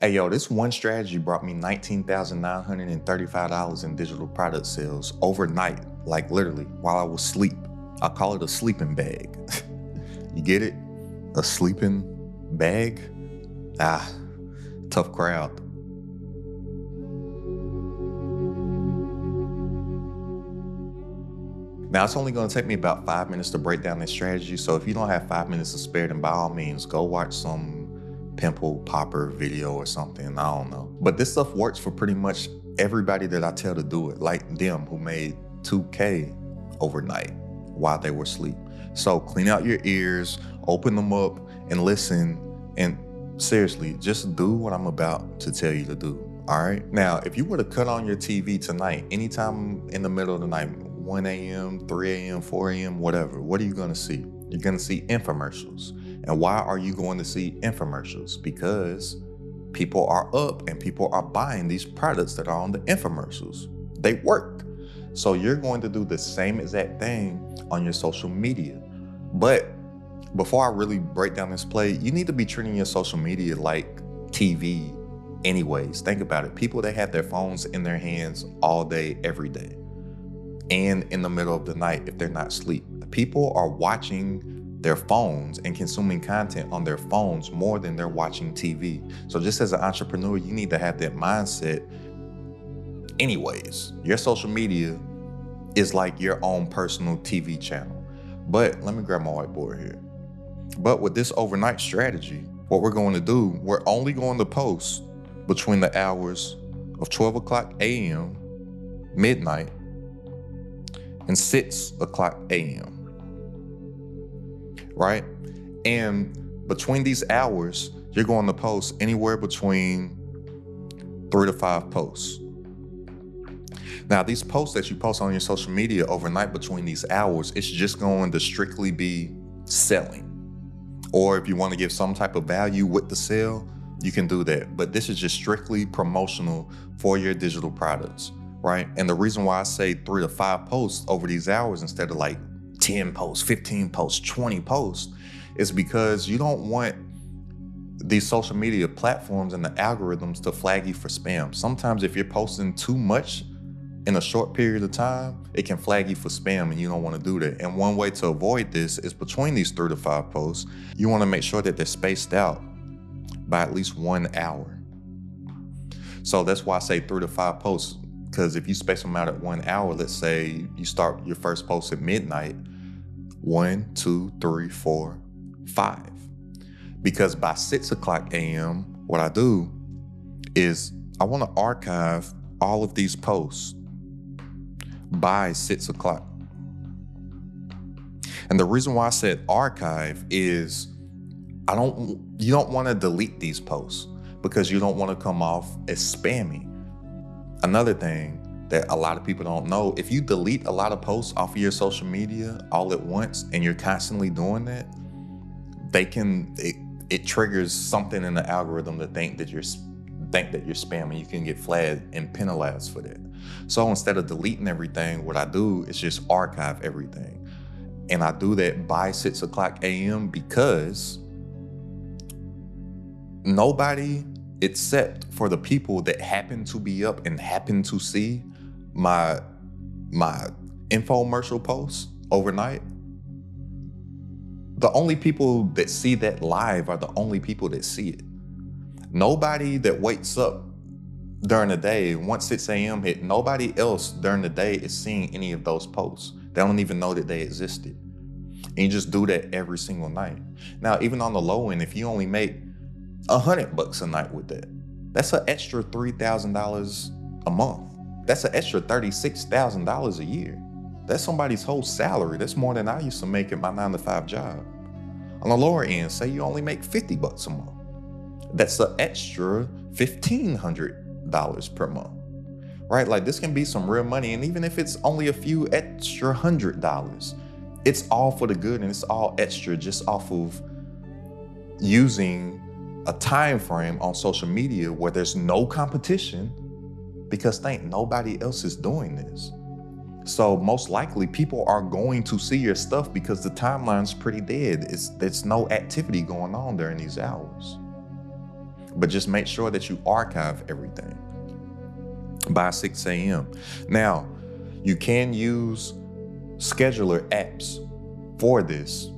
Hey, yo, this one strategy brought me $19,935 in digital product sales overnight, like literally while I was asleep. I call it a sleeping bag. You get it? A sleeping bag? Ah, tough crowd. Now, it's only going to take me about 5 minutes to break down this strategy. So if you don't have 5 minutes to spare, then by all means, go watch some pimple popper video or something. I don't know. But this stuff works for pretty much everybody that I tell to do it, like them who made 2K overnight while they were asleep. So clean out your ears, open them up, and listen. And seriously, just do what I'm about to tell you to do. All right. Now, if you were to cut on your TV tonight, anytime in the middle of the night, 1 a.m., 3 a.m., 4 a.m., whatever, what are you going to see? You're going to see infomercials. And why are you going to see infomercials? Because people are up and people are buying these products that are on the infomercials. They work. So you're going to do the same exact thing on your social media. But before I really break down this play, you need to be treating your social media like TV anyways. Think about it. People, they have their phones in their hands all day, every day. And in the middle of the night if they're not asleep. People are watching their phones and consuming content on their phones more than they're watching TV. So just as an entrepreneur, you need to have that mindset anyways. Your social media is like your own personal TV channel. But let me grab my whiteboard here. But with this overnight strategy, what we're going to do, we're only going to post between the hours of 12 o'clock a.m., midnight, and 6 o'clock a.m., right? And between these hours, you're going to post anywhere between 3 to 5 posts. Now, these posts that you post on your social media overnight between these hours, it's just going to strictly be selling. Or if you want to give some type of value with the sale, you can do that. But this is just strictly promotional for your digital products, right? And the reason why I say 3 to 5 posts over these hours instead of like 10 posts, 15 posts, 20 posts is because you don't want these social media platforms and the algorithms to flag you for spam. Sometimes if you're posting too much in a short period of time, it can flag you for spam and you don't want to do that. And one way to avoid this is between these 3 to 5 posts, you want to make sure that they're spaced out by at least 1 hour. So that's why I say 3 to 5 posts, because if you space them out at 1 hour, let's say you start your first post at midnight, 1, 2, 3, 4, 5. Because by 6 o'clock a.m., what I do is I want to archive all of these posts by 6 o'clock. And the reason why I said archive is you don't want to delete these posts because you don't want to come off as spammy. Another thing that a lot of people don't know, if you delete a lot of posts off of your social media all at once and you're constantly doing that, it triggers something in the algorithm to think that you're spamming. You can get flagged and penalized for that. So instead of deleting everything, what I do is just archive everything. And I do that by 6 o'clock a.m. because nobody, except for the people that happen to be up and happen to see my infomercial posts overnight, the only people that see that live are the only people that see it. Nobody that wakes up during the day, once 6 a.m. hit, nobody else during the day is seeing any of those posts. They don't even know that they existed. And you just do that every single night. Now, even on the low end, if you only make $100 a night with that, that's an extra $3,000 a month. That's an extra $36,000 a year. That's somebody's whole salary. That's more than I used to make at my 9-to-5 job. On the lower end, say you only make $50 a month. That's an extra $1,500 per month, right? Like, this can be some real money. And even if it's only a few extra $100, it's all for the good and it's all extra just off of using a time frame on social media where there's no competition, because nobody else is doing this. So most likely people are going to see your stuff because the timeline's pretty dead. There's no activity going on during these hours. But just make sure that you archive everything by 6 a.m. Now, you can use scheduler apps for this,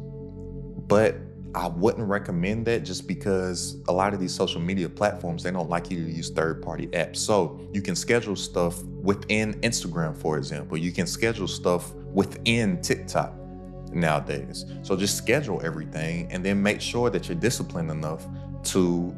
but I wouldn't recommend that just because a lot of these social media platforms, they don't like you to use third-party apps. So you can schedule stuff within Instagram, for example. You can schedule stuff within TikTok nowadays. So just schedule everything and then make sure that you're disciplined enough to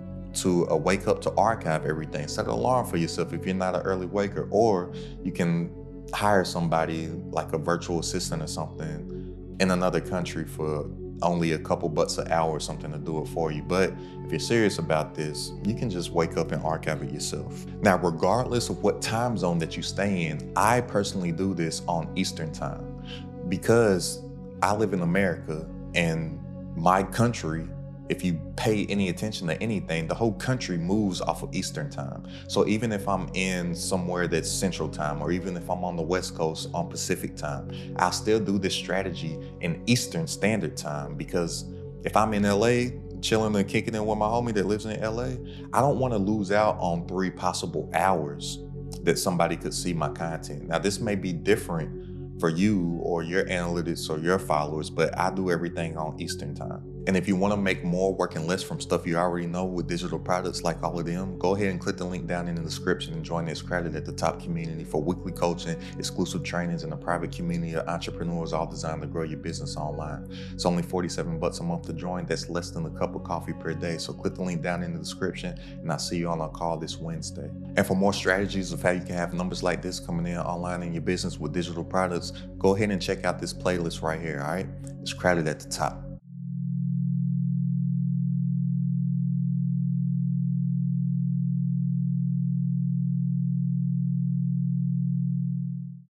wake up to archive everything. Set an alarm for yourself if you're not an early waker, or you can hire somebody like a virtual assistant or something in another country for only a couple bucks an hour or something to do it for you. But if you're serious about this, you can just wake up and archive it yourself. Now, regardless of what time zone that you stay in, I personally do this on Eastern time because I live in America, and my country, if you pay any attention to anything, the whole country moves off of Eastern time. So even if I'm in somewhere that's Central time, or even if I'm on the West Coast on Pacific time, I'll still do this strategy in Eastern Standard Time, because if I'm in LA, chilling and kicking in with my homie that lives in LA, I don't want to lose out on 3 possible hours that somebody could see my content. Now, this may be different for you or your analytics or your followers, but I do everything on Eastern time. And if you want to make more working less from stuff you already know with digital products like all of them, go ahead and click the link down in the description and join this Credit at the Top community for weekly coaching, exclusive trainings, and a private community of entrepreneurs all designed to grow your business online. It's only $47 a month to join. That's less than a cup of coffee per day. So click the link down in the description, and I'll see you on our call this Wednesday. And for more strategies of how you can have numbers like this coming in online in your business with digital products, go ahead and check out this playlist right here, all right? It's Credit at the Top.